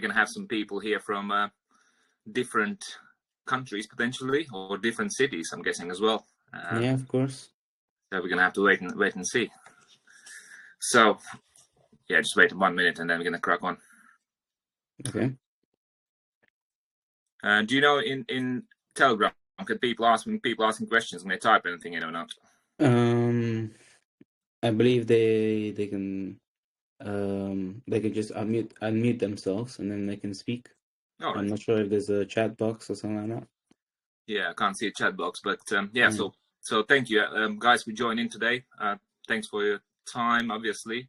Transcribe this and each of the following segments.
going to have some people here from different countries potentially, or different cities, I'm guessing as well. Yeah, of course. So we're going to have to wait and see. So yeah, just wait 1 minute and then we're going to crack on. Okay. Do you know in Telegram, can people asking questions, can they type anything in or not? I believe they can just unmute themselves and then they can speak. All right. I'm not sure if there's a chat box or something like that. Yeah, I can't see a chat box, but yeah. So thank you, guys, for joining today. Thanks for your time. Obviously,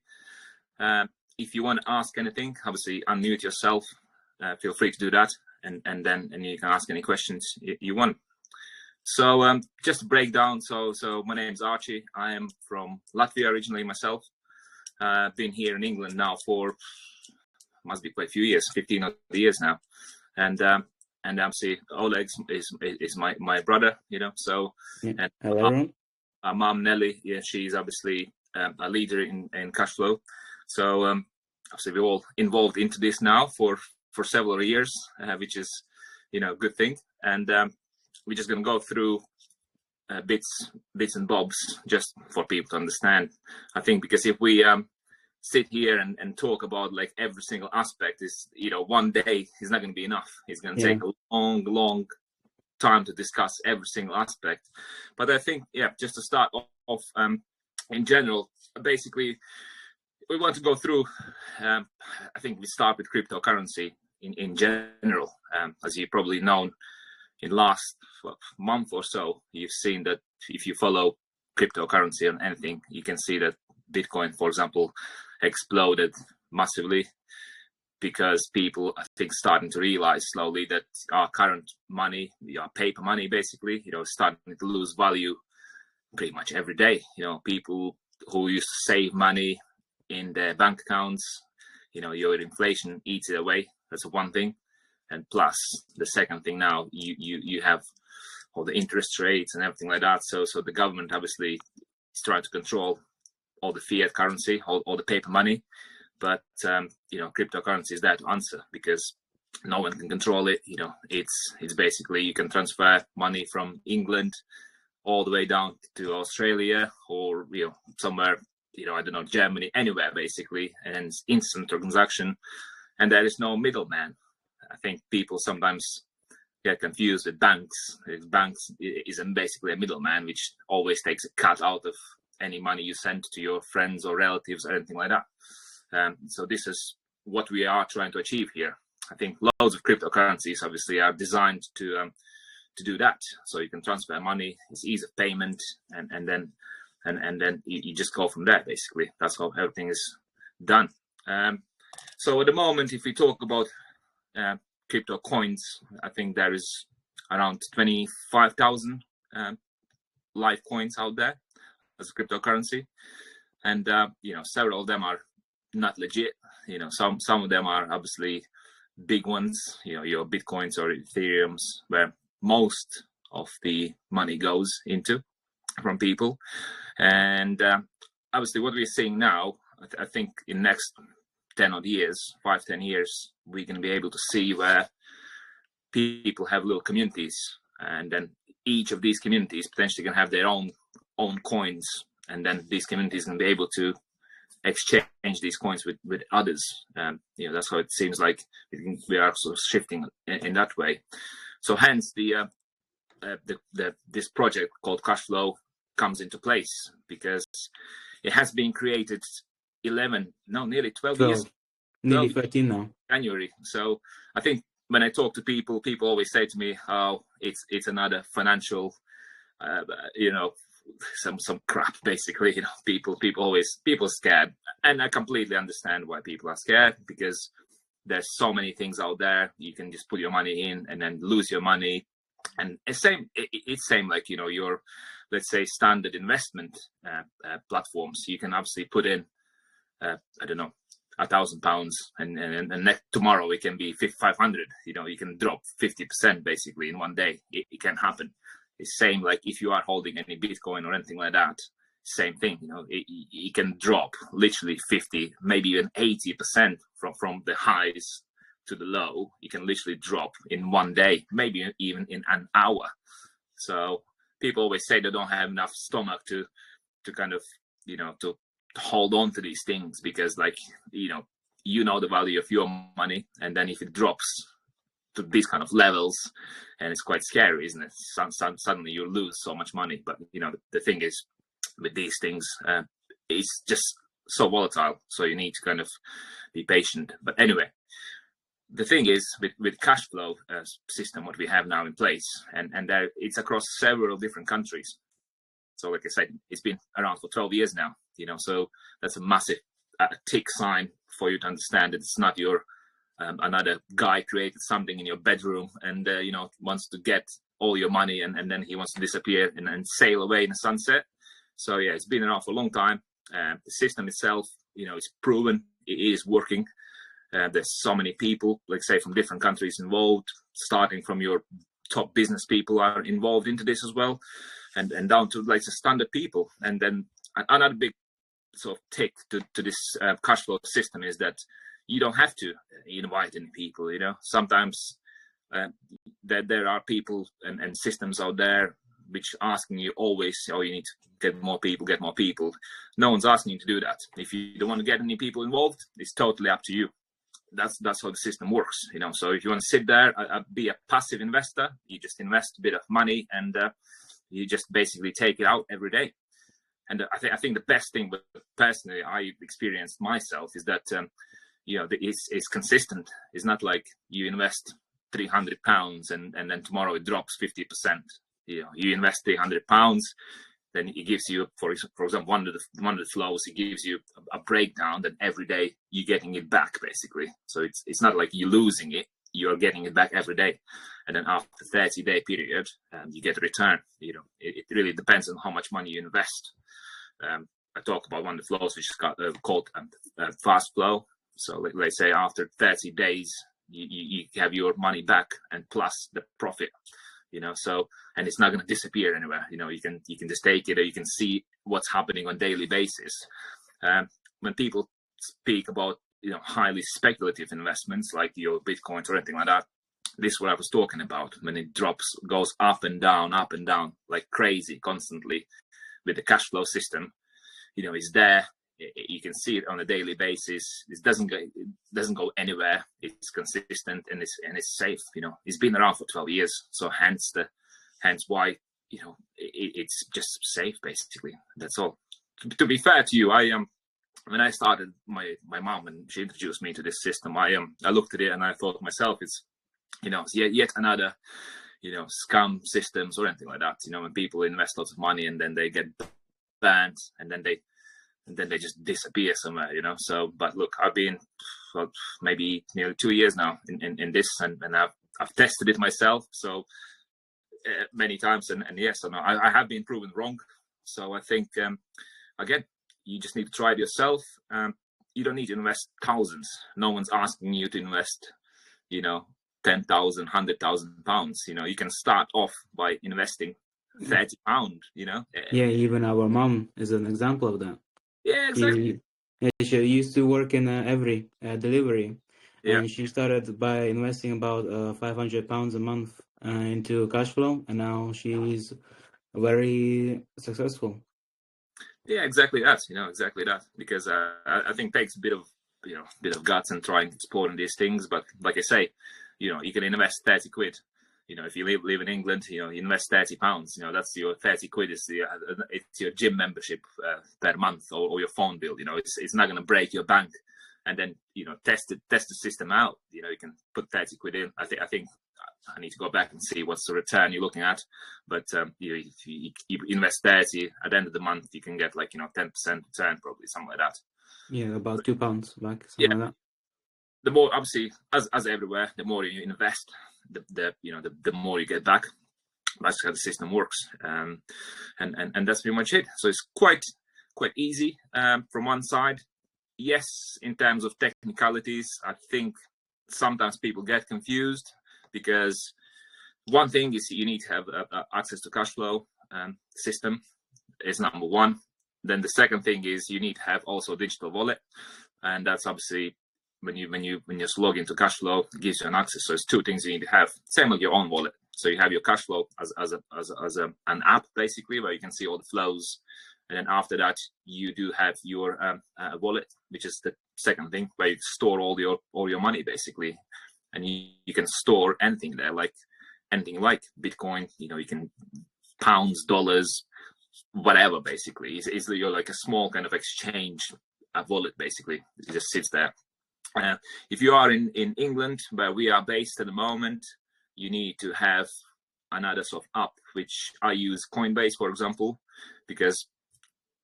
if you want to ask anything, obviously unmute yourself. Feel free to do that, and you can ask any questions you want. So just to break down. So my name's Archie. I am from Latvia originally myself. Been here in England now for must be quite a few years, 15 years now, and obviously Oleg is my brother, you know. So yeah. And hello everyone. Our mom Nelly, yeah, she's obviously a leader in Cashflow. So obviously we're all involved into this now for several years, which is, you know, a good thing. And we're just going to go through bits and bobs just for people to understand. I think because if we sit here and talk about like every single aspect, is, you know, one day is not going to be enough. It's going to take a long time to discuss every single aspect. But I think, yeah, just to start off in general, basically we want to go through, I think we start with cryptocurrency in general. As you probably known, in last month or so, you've seen that if you follow cryptocurrency and anything, you can see that Bitcoin, for example, exploded massively because people, I think, starting to realize slowly that our current money, our paper money, basically, you know, starting to lose value pretty much every day. You know, people who used to save money in their bank accounts, you know, your inflation eats it away. That's one thing. And plus the second thing, now you have all the interest rates and everything like that. So the government obviously is trying to control all the fiat currency, all the paper money. But you know, cryptocurrency is there to answer, because no one can control it. You know, it's basically you can transfer money from England all the way down to Australia, or, you know, somewhere, you know, I don't know, Germany, anywhere basically, and it's instant transaction, and there is no middleman. I think people sometimes get confused with banks. Banks is basically a middleman, which always takes a cut out of any money you send to your friends or relatives or anything like that. So this is what we are trying to achieve here. I think loads of cryptocurrencies obviously are designed to do that. So you can transfer money, it's ease of payment, and then you just go from there. Basically, that's how everything is done. So at the moment, if we talk about crypto coins, I think there is around 25,000 live coins out there as a cryptocurrency, and you know, several of them are not legit. You know, some of them are obviously big ones, you know, your Bitcoins or Ethereums, where most of the money goes into from people. And obviously what we're seeing now, I think in next 10 odd years, 5-10 years, we can be able to see where people have little communities, and then each of these communities potentially can have their own coins, and then these communities can be able to exchange these coins with others. You know, that's how it seems like we are sort of shifting in that way. So hence this project called Cashflow comes into place, because it has been created nearly 12 years, nearly 13 now, January. So I think when I talk to people always say to me, "Oh, it's another financial, you know, some crap." Basically, you know, people are scared, and I completely understand why people are scared, because there's so many things out there. You can just put your money in and then lose your money, and it's same like, you know, your, let's say, standard investment platforms. You can obviously put in I don't know, £1,000, and tomorrow it can be 500. You know, you can drop 50% basically in one day. It can happen. It's same like if you are holding any Bitcoin or anything like that, same thing. You know, it can drop literally 50, maybe even 80% from the highs to the low, you can literally drop in one day, maybe even in an hour. So people always say they don't have enough stomach to kind of, to hold on to these things, because like, the value of your money, and then if it drops to these kind of levels, and it's quite scary, isn't it? Suddenly you lose so much money. But the thing is, with these things, it's just so volatile, so you need to kind of be patient. But anyway, the thing is, with Cashflow system, what we have now in place, and there, it's across several different countries. So like I said, it's been around for 12 years now, so that's a massive tick sign for you to understand that it's not your another guy created something in your bedroom and wants to get all your money, and then he wants to disappear and sail away in the sunset. So yeah, it's been around for a long time. The system itself, is proven, it is working. There's so many people, like say, from different countries involved, starting from your top business people are involved into this as well, and down to like the standard people. And then another big sort of tick to this Cashflow system is that you don't have to invite any people. Sometimes there are people and systems out there which asking you always, oh, you need to get more people. No one's asking you to do that. If you don't want to get any people involved, it's totally up to you. That's how the system works. So if you want to sit there, be a passive investor, you just invest a bit of money, and you just basically take it out every day. And I think the best thing, but personally I experienced myself, is that it's consistent. It's not like you invest £300 and then tomorrow it drops 50%. You invest £300, then it gives you, for example, one of the flows, it gives you a breakdown that every day you're getting it back, basically. So it's not like you're losing it, you're getting it back every day. And then after the 30-day period, you get a return. It really depends on how much money you invest. I talk about one of the flows, which is called fast flow. So let's say after 30 days, you have your money back and plus the profit. So, and it's not going to disappear anywhere. You can just take it, or you can see what's happening on a daily basis. When people speak about highly speculative investments like your Bitcoin or anything like that, this is what I was talking about. When it goes up and down like crazy constantly. With the Cashflow system, it's there. You can see it on a daily basis. It doesn't go anywhere. It's consistent and it's safe. It's been around for 12 years, so hence why it's just safe, basically. That's all. To be fair to you, when I started, my mom, and she introduced me to this system, I looked at it and I thought to myself, it's yet another scam systems or anything like that. When people invest lots of money and then they get banned and then they just disappear somewhere. So, but look, I've been maybe nearly 2 years now in this, and I've tested it myself so many times, and yes, I have been proven wrong. So I think again, you just need to try it yourself. You don't need to invest thousands. No one's asking you to invest 10,000, 100,000 pounds. You can start off by investing £30. Yeah, even our mom is an example of that. Yeah, exactly. She used to work in every delivery, Yeah. and she started by investing about £500 a month into Cashflow, and now she's very successful. Yeah, exactly that. Exactly that. Because I think it takes a bit of guts and trying to explore these things. But like I say, you can invest 30 quid. If you live in England, you invest £30. That's your 30 quid. It's your gym membership per month, or your phone bill. It's not going to break your bank. And then test the system out. You can put 30 quid in. I think I need to go back and see what's the return you're looking at. But if you invest 30, at the end of the month you can get 10% return, probably something like that. Yeah, about £2 back, something like that. The more, obviously, as everywhere, the more you invest, the more you get back. That's how the system works, and that's pretty much it. So it's quite easy from one side. Yes, in terms of technicalities, I think sometimes people get confused, because one thing is you need to have access to Cashflow system is number one. Then the second thing is you need to have also a digital wallet, and that's obviously when you just log into Cashflow, it gives you an access. So it's two things you need to have. Same with your own wallet. So you have your Cashflow as an app basically, where you can see all the flows, and then after that you do have your wallet, which is the second thing, where you store all your money basically, and you can store anything there, like anything like Bitcoin. You can pounds, dollars, whatever basically. It's you're like a small kind of exchange wallet basically. It just sits there. If you are in England, where we are based at the moment, you need to have another sort of app, which I use Coinbase, for example, because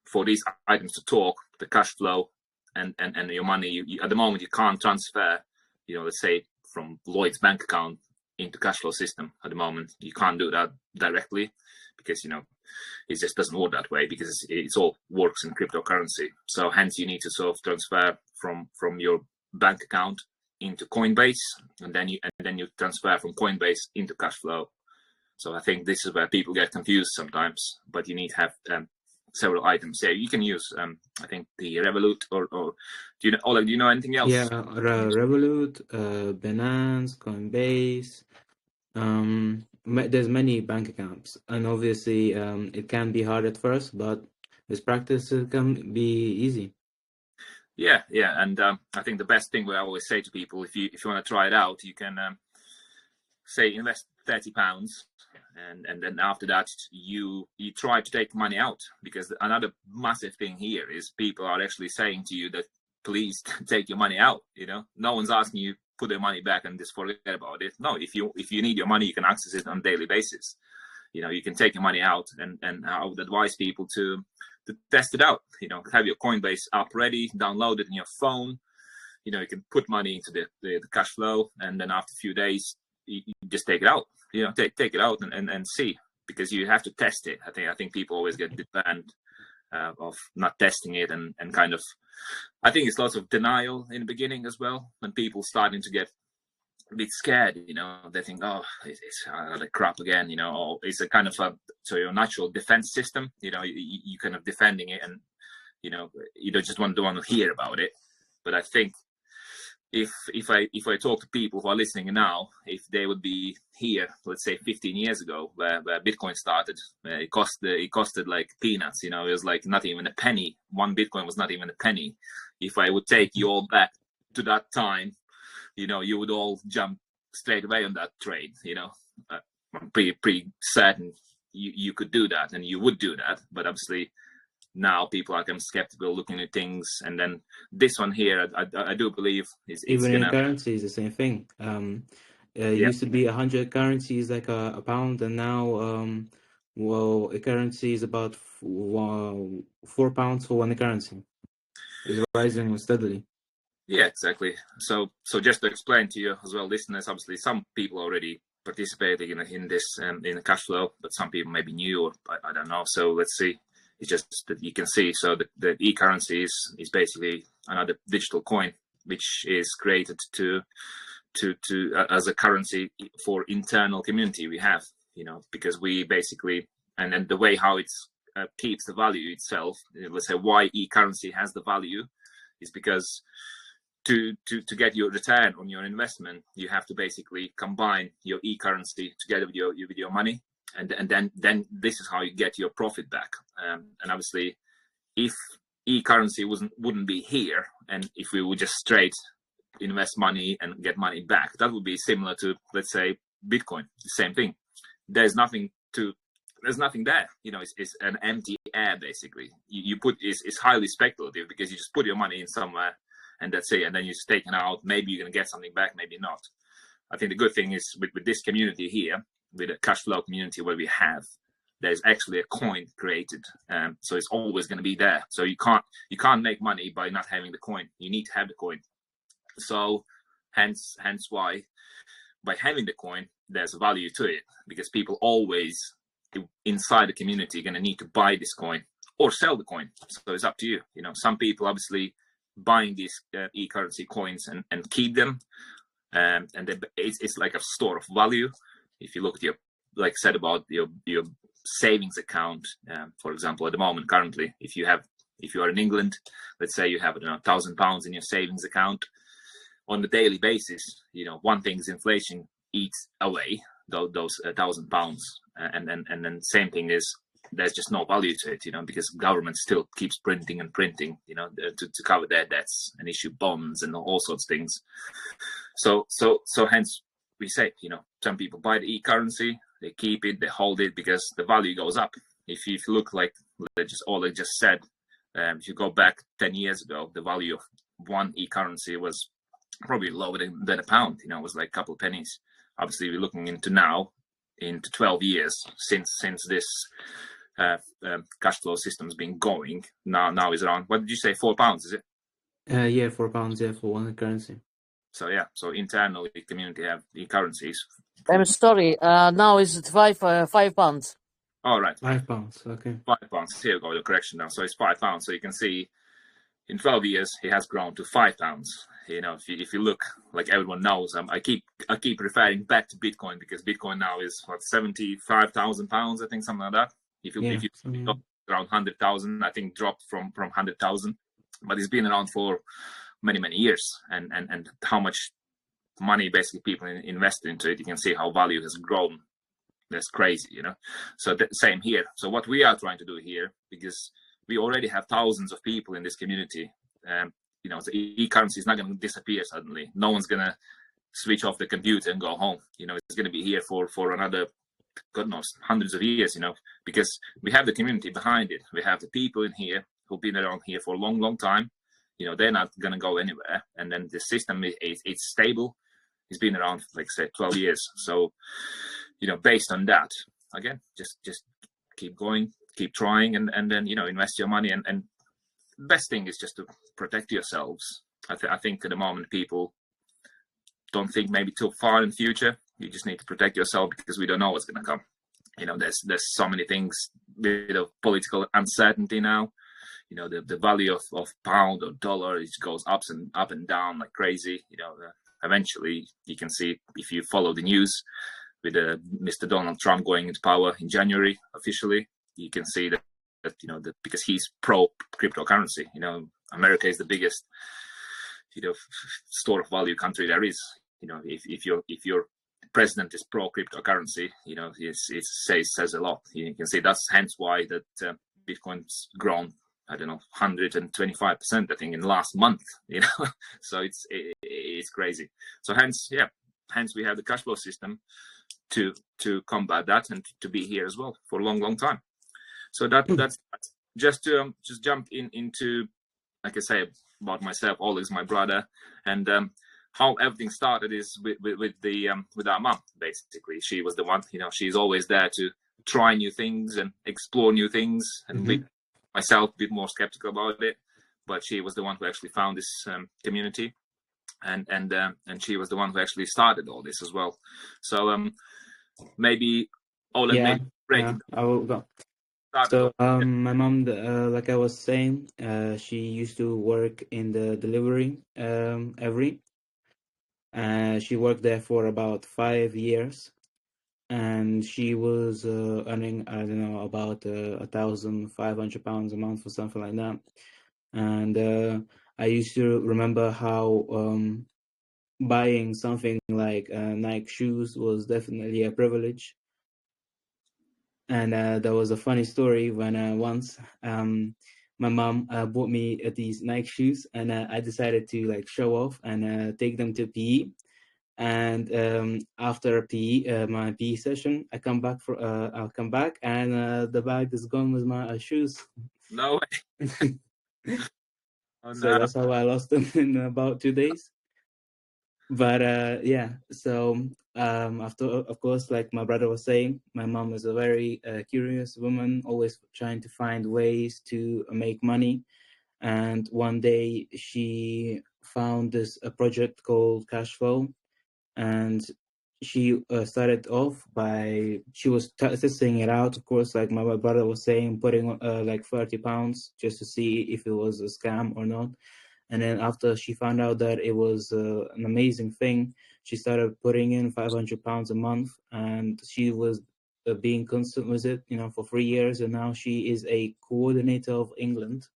for these items to talk, the cash flow and your money, at the moment you can't transfer, let's say from Lloyd's bank account into Cashflow system at the moment. You can't do that directly because, it just doesn't work that way, because it's all works in cryptocurrency. So hence you need to sort of transfer from your bank account into Coinbase, and then you transfer from Coinbase into Cashflow. So I think this is where people get confused sometimes, but you need to have several items. Yeah, you can use I think the Revolut or do you know anything else? Yeah, Revolut, Binance, Coinbase. There's many bank accounts, and obviously it can be hard at first, but with practice it can be easy. Yeah, and I think the best thing, what I always say to people, if you want to try it out, you can say invest £30, and then after that you try to take money out, because another massive thing here is people are actually saying to you that please take your money out. No one's asking you put their money back and just forget about it. No, if you need your money, you can access it on a daily basis. You can take your money out, and I would advise people to test it out. Have your Coinbase app ready, download it in your phone. You can put money into the cash flow, and then after a few days you just take it out. Take it out and see, because you have to test it. I think people always get banned of not testing it, and kind of, I think it's lots of denial in the beginning as well, when people starting to get a bit scared. They think, oh, it's another crap again, or it's a kind of so your natural defense system, you kind of defending it, and you don't just want to hear about it. But I think if I talk to people who are listening now, if they would be here, let's say 15 years ago, where Bitcoin started, it costed like peanuts. It was like not even a penny. One Bitcoin was not even a penny. If I would take you all back to that time, you would all jump straight away on that trade. I'm pretty certain you could do that, and you would do that. But obviously now people are kind of skeptical looking at things, and then this one here, I do believe it's Even gonna, in currencies, the same thing. It used to be 100 currencies like a pound, and now a currency is about £4 for one currency. It's rising steadily. Yeah, exactly. So just to explain to you as well, listeners, obviously some people already participating in this in the cash flow, but some people may be new, or I don't know. So let's see. It's just that you can see. So the e-currency is basically another digital coin, which is created to as a currency for internal community we have. Because we basically, and then the way how it keeps the value itself. Let's say why e-currency has the value is because to get your return on your investment, you have to basically combine your e-currency together with your money, and then this is how you get your profit back. And obviously, if e-currency wouldn't be here, and if we would just straight invest money and get money back, that would be similar to, let's say, Bitcoin. The same thing. There's nothing there. It's an empty air basically. You put it's highly speculative, because you just put your money in somewhere, and that's it, and then you just take it out. Maybe you're going to get something back, maybe not. I think the good thing is with this community here, with the cash flow community where we have, there's actually a coin created, so it's always going to be there. So you can't make money by not having the coin. You need to have the coin. So hence why by having the coin, there's a value to it, because people always inside the community are going to need to buy this coin or sell the coin. So it's up to you. Some people obviously buying these e-currency coins and keep them, and it's like a store of value. If you look at your, like I said about your savings account, for example, at the moment currently, if you are in England, let's say you have £1,000 in your savings account, on the daily basis, one thing is inflation eats away those £1,000, and then same thing is there's just no value to it, because government still keeps printing and printing, to cover their debts and issue bonds and all sorts of things. So hence we say, some people buy the e-currency, they keep it, they hold it because the value goes up. If you look like all I just said, if you go back 10 years ago, the value of one e-currency was probably lower than a pound. It was like a couple of pennies. Obviously, we're looking into 12 years since this cash flow system's been going. Now is around, what did you say, £4? Is it? Yeah, £4. Yeah, for one currency. So yeah, so internally, the community have e-currencies. I'm sorry. Now is it £5? All right, £5. Okay. £5. Here you go, your correction now. So it's £5. So you can see in 12 years it has grown to £5. If you look, like everyone knows, I keep referring back to Bitcoin because Bitcoin now is what, £75,000, I think, something like that. If you around 100,000, I think dropped from 100,000, but it's been around for many years, and how much money basically people invested into it. You can see how value has grown. That's crazy, So same here. So what we are trying to do here, because we already have thousands of people in this community. The e-currency is not going to disappear suddenly. No one's going to switch off the computer and go home. It's going to be here for another, God knows, hundreds of years, because we have the community behind it. We have the people in here who've been around here for a long time. They're not going to go anywhere. And then the system, it's stable. It's been around, like I said, 12 years. So, based on that, again, just keep going, keep trying, and then, invest your money. And best thing is just to protect yourselves. I think at the moment people don't think maybe too far in the future. You just need to protect yourself because we don't know what's going to come. There's so many things, bit of political uncertainty now. The value of pound or dollar, it goes up and down like crazy. Eventually you can see, if you follow the news, with Mr. Donald Trump going into power in January officially, you can see that because he's pro cryptocurrency. America is the biggest store of value country there is. If your president is pro cryptocurrency, it says a lot. You can see that's hence why that Bitcoin's grown, I don't know, 125%, I think, in the last month. So it's crazy. So hence we have the cash flow system to combat that and to be here as well for a long time. So that's just to just jump into, like I say, about myself. Oleg is my brother, and how everything started is with our mom. Basically, she was the one. She's always there to try new things and explore new things. And myself, a bit more skeptical about it, but she was the one who actually found this community, and she was the one who actually started all this as well. So maybe Oleg, I will go. So my mom, like I was saying, she used to work in the delivery she worked there for about 5 years, and she was earning, I don't know, about £1,500 a month or something like that. And I used to remember how buying something like Nike shoes was definitely a privilege. And there was a funny story when once my mom bought me these Nike shoes, and I decided to show off and take them to PE. And after PE, my PE session, I'll come back and the bag is gone with my shoes. No way. So that's how I lost them in about 2 days. But so after, of course, like my brother was saying, my mom is a very curious woman, always trying to find ways to make money. And one day she found a project called Cashflow, and she started off by, she was testing it out, of course, like my brother was saying, putting like £30 just to see if it was a scam or not. And then after she found out that it was an amazing thing, she started putting in £500 a month, and she was being constant with it, for 3 years. And now she is a coordinator of England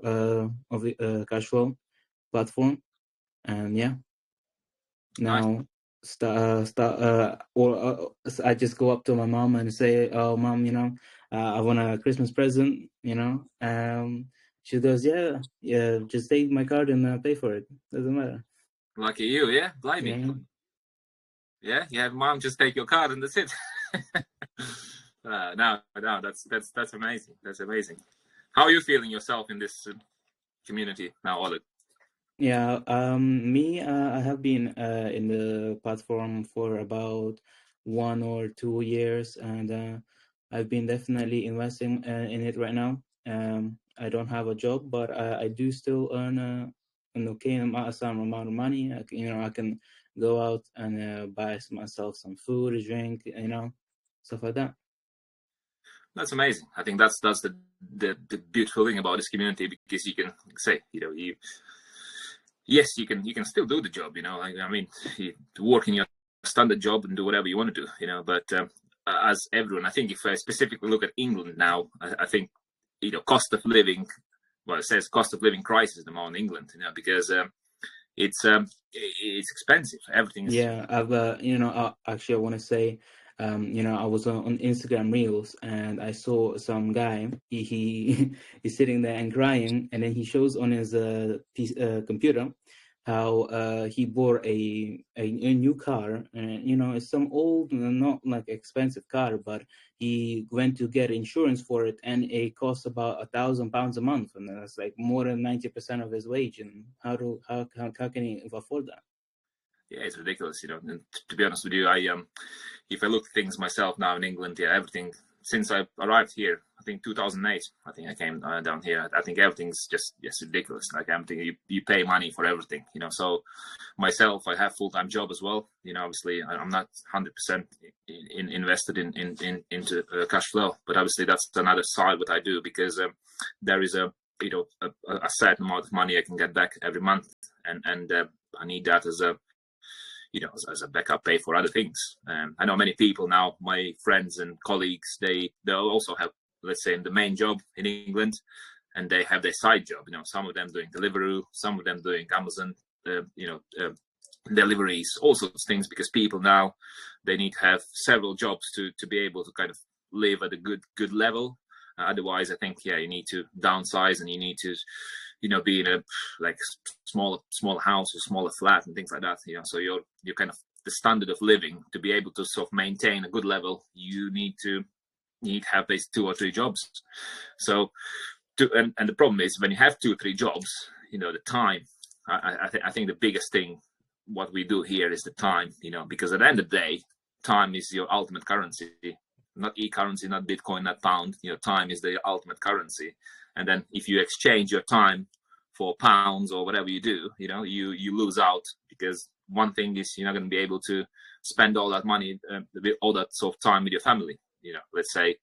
of the Cashflow platform. And yeah, now. I just go up to my mom and say, "Oh, mom, I want a Christmas present." She goes, "Yeah, just take my card and pay for it. Doesn't matter." Lucky you, yeah, blimey. Yeah, you have mom just take your card and that's it. No, that's amazing. That's amazing. How are you feeling yourself in this community now, Oleg? Yeah, me, I have been in the platform for about 1 or 2 years, and I've been definitely investing in it right now. I don't have a job, but I do still earn an okay some amount of money. I can go out and buy myself some food, a drink, stuff like that. That's amazing. I think that's the beautiful thing about this community, because you can say, yes, you can still do the job. I mean, you work in your standard job and do whatever you want to do. But as everyone, I think if I specifically look at England now, I think cost of living. Well, it says cost of living crisis at the moment in England. Because it's expensive. Everything is. Yeah, actually, I want to say, I was on Instagram Reels and I saw some guy. He he's sitting there and crying, and then he shows on his computer how he bought a new car, and it's some old, not like expensive car, but he went to get insurance for it, and it costs about £1,000 a month, and that's like more than 90% of his wage. And how can he afford that? Yeah, it's ridiculous. And to be honest with you, if I look at things myself now in England, everything since I arrived here, I think 2008, I think I came down here. I think everything's just ridiculous. Like everything, you pay money for everything. So myself, I have full-time job as well. Obviously, I'm not 100% invested into Cashflow, but obviously that's another side what I do, because there is a certain amount of money I can get back every month, and I need that as a as a backup pay for other things. I know many people now, my friends and colleagues, they'll also have, let's say, the main job in England, and they have their side job. Some of them doing Deliveroo, some of them doing Amazon, deliveries, all sorts of things, because people now, they need to have several jobs to be able to kind of live at a good level. Otherwise, I think, you need to downsize, and you need to be in a like smaller house or smaller flat and things like that. So you're kind of the standard of living, to be able to sort of maintain a good level, you need to have these 2 or 3 jobs. So and the problem is, when you have 2 or 3 jobs, the time, I think the biggest thing what we do here is the time, because at the end of the day, time is your ultimate currency. Not e-currency, not Bitcoin, not pound. Time is the ultimate currency. And then if you exchange your time for pounds or whatever you do, you lose out, because one thing is, you're not going to be able to spend all that money, all that sort of time with your family. Let's say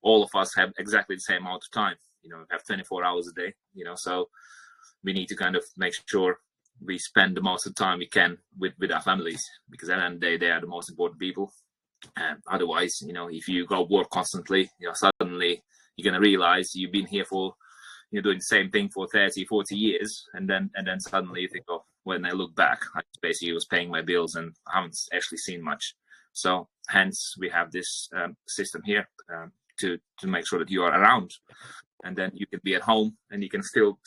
all of us have exactly the same amount of time. We have 24 hours a day. So we need to kind of make sure we spend the most of the time we can with our families, because at the end of the day, they are the most important people. Otherwise, if you go work constantly, suddenly you're going to realize you've been here for, doing the same thing for 30, 40 years. And then suddenly you think, oh, when I look back, I basically was paying my bills and I haven't actually seen much. So hence we have this system here to make sure that you are around, and then you can be at home and you can still,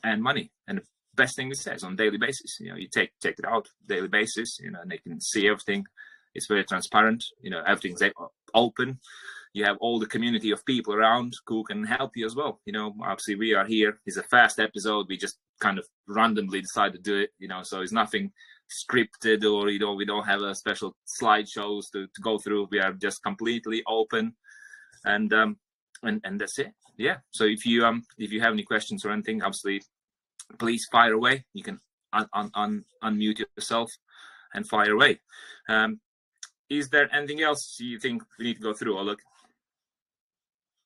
earn money. And the best thing it says on a daily basis, you take it out daily basis, and they can see everything. It's very transparent. Everything's open. You have all the community of people around who can help you as well. Obviously we are here. It's a fast episode. We just kind of randomly decided to do it. So it's nothing scripted, or we don't have a special slideshows to go through. We are just completely open, and that's it. Yeah. So if you have any questions or anything, obviously, please fire away. You can unmute yourself and fire away. Is there anything else you think we need to go through, Oleg?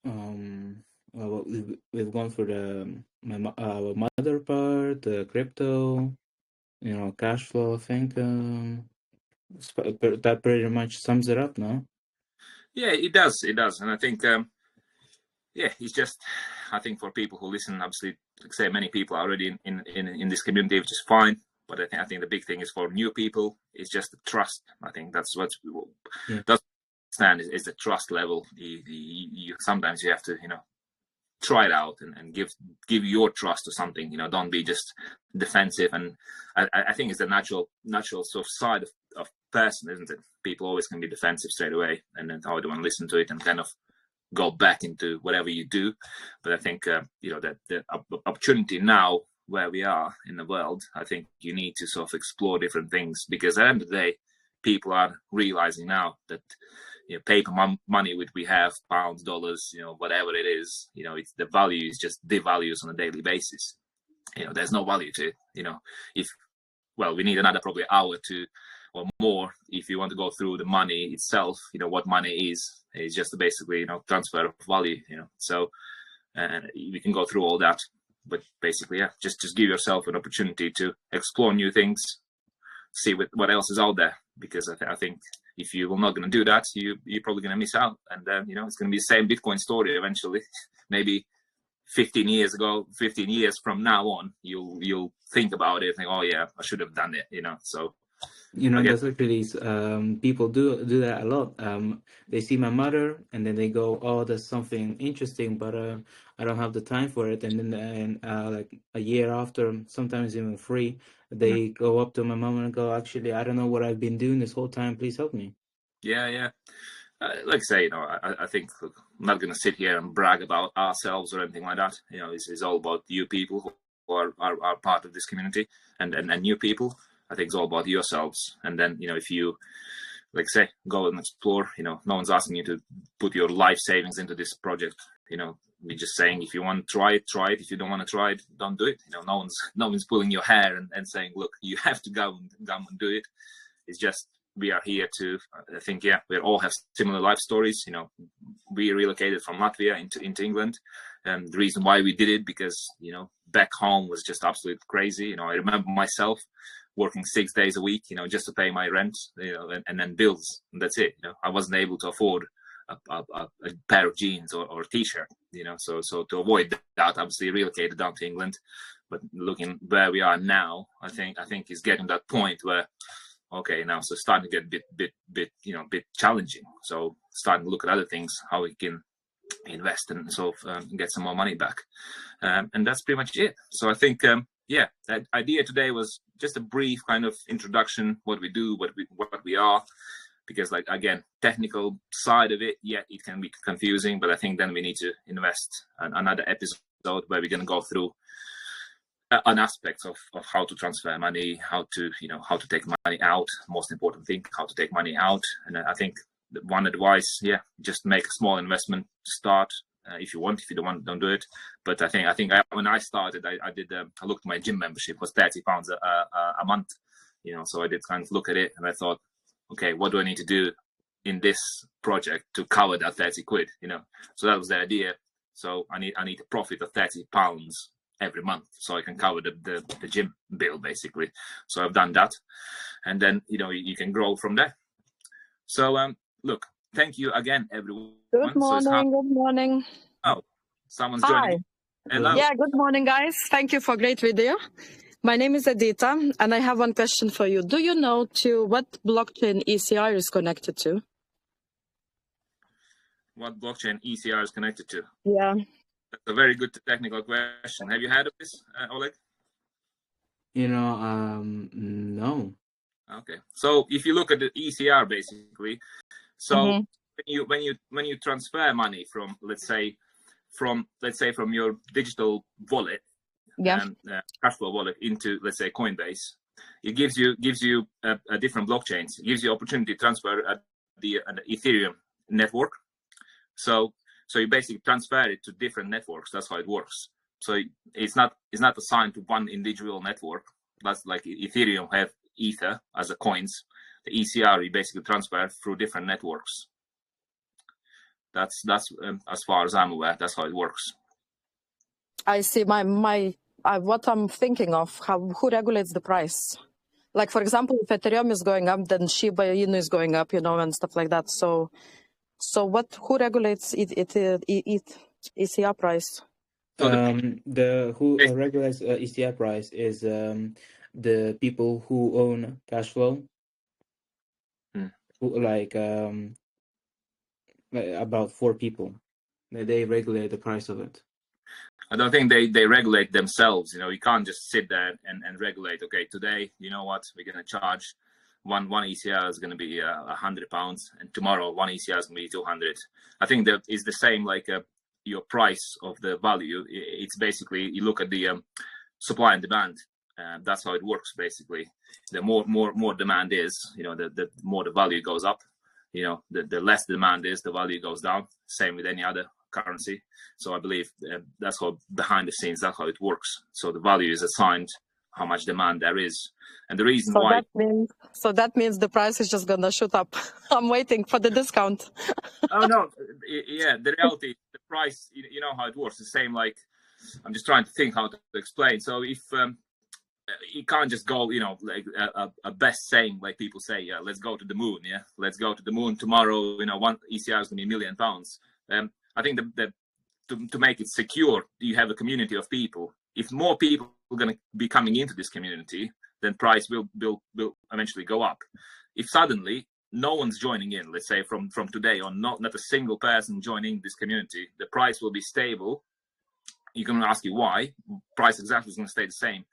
Well, we've gone through our mother part, the crypto, cash flow. I think that pretty much sums it up, no? Yeah, it does. It does, and I think, it's just, I think for people who listen, obviously, like say, many people are already in this community, which is fine. But I think the big thing is for new people is just the trust. I think that's what Yeah. that's understand is the trust level. You sometimes you have to try it out and give your trust to something. Don't be just defensive. And I think it's the natural sort of side of person, isn't it? People always can be defensive straight away, and then I don't want to listen to it and kind of go back into whatever you do. But I think that the opportunity now where we are in the world, I think you need to sort of explore different things, because at the end of the day, people are realizing now that paper money which we have, pounds, dollars, whatever it is, it's the value is just devalues on a daily basis. There's no value to it. We need another probably hour or more if you want to go through the money itself. What money is just basically transfer of value. So we can go through all that, but basically just give yourself an opportunity to explore new things, see what else is out there, because I think if you're not going to do that, you're probably going to miss out, and it's going to be the same Bitcoin story eventually. Maybe 15 years from now on, you'll think about it and think, oh yeah, I should have done it. So that's actually people do that a lot. They see my mother and then they go, oh, there's something interesting, but I don't have the time for it. And then like a year after, sometimes even 3, they go up to my mom and go, actually, I don't know what I've been doing this whole time. Please help me. Yeah. Like I say, I think, look, I'm not going to sit here and brag about ourselves or anything like that. It's all about you people who are part of this community, and new people. I think it's all about yourselves. And then, if you, like say, go and explore, no one's asking you to put your life savings into this project. We're just saying, if you want to try it. If you don't want to try it, don't do it. No one's pulling your hair and saying, look, you have to go and do it. It's just, we are here to, I think, we all have similar life stories. We relocated from Latvia into England. And the reason why we did it, because, back home was just absolutely crazy. I remember myself working 6 days a week, just to pay my rent, and then bills. And that's it. I wasn't able to afford a pair of jeans or a t-shirt, so to avoid that, obviously relocated down to England. But looking where we are now, I think it's getting to that point where, okay, now so starting to get bit challenging. So starting to look at other things, how we can invest and sort of get some more money back, and that's pretty much it. So I think that idea today was just a brief kind of introduction, what we do, what we are, because like, again, technical side of it, it can be confusing, but I think then we need to invest another episode where we're going to go through an aspect of how to transfer money, how to take money out. Most important thing, how to take money out. And I think one advice, just make a small investment to start. If you want, if you don't want, don't do it. But I think when I started, I looked at my gym membership, it was £30 a month, so I did kind of look at it and I thought, okay, what do I need to do in this project to cover that 30 quid, So that was the idea. So I need a profit of £30 every month, so I can cover the gym bill, basically. So I've done that, and then you can grow from there. So look, thank you again, everyone. Good morning. Good morning. Oh, someone's joining. Hello. Yeah, good morning, guys. Thank you for a great video. My name is Edita, and I have one question for you. Do you know to what blockchain ECR is connected to? What blockchain ECR is connected to? Yeah. That's a very good technical question. Have you heard of this, Oleg? No. Okay. So if you look at the ECR, basically, so when you transfer money from, let's say from your digital wallet, Cashflow wallet, into, let's say, Coinbase, it gives you a different blockchains. It gives you opportunity to transfer at the Ethereum network. So you basically transfer it to different networks. That's how it works. So it's not assigned to one individual network. That's like Ethereum have Ether as a coins. The ECR you basically transfer through different networks. That's as far as I'm aware, that's how it works. I see. What I'm thinking of, who regulates the price? Like, for example, if Ethereum is going up, then Shiba Inu is going up, and stuff like that. So who regulates ECR price? Who regulates ECR price is the people who own Cashflow, who, like about 4 people, they regulate the price of it. I don't think they regulate themselves. You can't just sit there and regulate. Okay, today, you know what, we're going to charge one ECR is going to be £100, and tomorrow one ECR is going to be 200. I think that is the same like your price of the value. It's basically you look at the supply and demand. That's how it works basically. The more demand is, the more the value goes up. The less demand is, the value goes down. Same with any other currency. So I believe that's how behind the scenes, that's how it works. So the value is assigned how much demand there is, and the reason why. That means the price is just gonna shoot up. I'm waiting for the discount. Oh no, yeah. The reality, the price. You know how it works. The same like I'm just trying to think how to explain. So if you can't just go, like a best saying, like people say, yeah, let's go to the moon. Yeah, let's go to the moon tomorrow. One ECR is going to be £1 million. I think that to make it secure, you have a community of people. If more people are going to be coming into this community, then price will eventually go up. If suddenly no one's joining in, let's say from today on, not a single person joining this community, the price will be stable. You can ask you why. Price exactly is going to stay the same.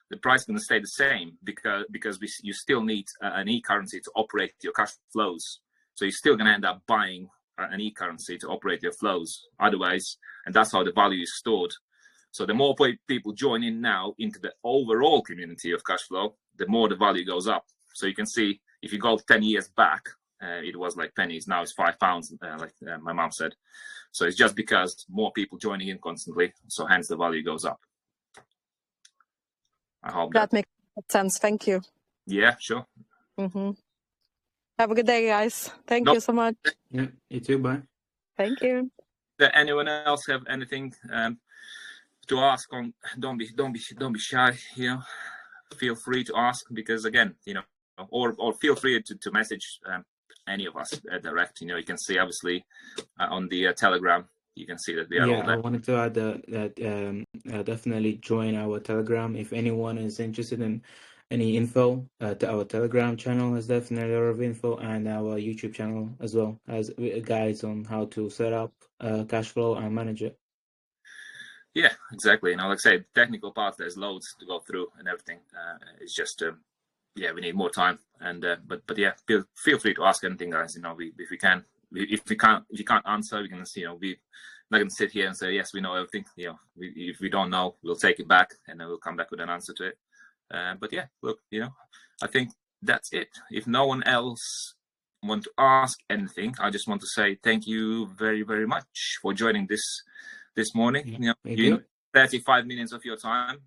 The price is going to stay the same because you still need an e-currency to operate your cash flows. So you're still going to end up buying an e-currency to operate your flows. Otherwise, and that's how the value is stored. So the more people join in now into the overall community of Cashflow, the more the value goes up. So you can see if you go 10 years back, it was like pennies. Now it's £5, like my mom said. So it's just because more people joining in constantly. So hence the value goes up. I hope that makes sense. Thank you. Yeah, sure. Mm-hmm. Have a good day, guys. Thank you so much. Yeah, you too. Bye. Thank you. Does anyone else have anything to ask? On don't be shy. Feel free to ask, because again, or feel free to message any of us direct. You can see obviously on the Telegram. You can see that we are all there. I wanted to add that definitely join our Telegram if anyone is interested in any info. Our Telegram channel has definitely a lot of info, and our YouTube channel as well has guides on how to set up Cashflow and manage it. Yeah, exactly. Like I say, technical part, there's loads to go through and everything. It's just we need more time. And but yeah, feel free to ask anything, guys. If we can't answer, we can we not gonna sit here and say yes, we know everything. If we don't know, we'll take it back and then we'll come back with an answer to it. But yeah, look, I think that's it. If no one else want to ask anything, I just want to say thank you very, very much for joining this morning. Thank you. 35 minutes of your time.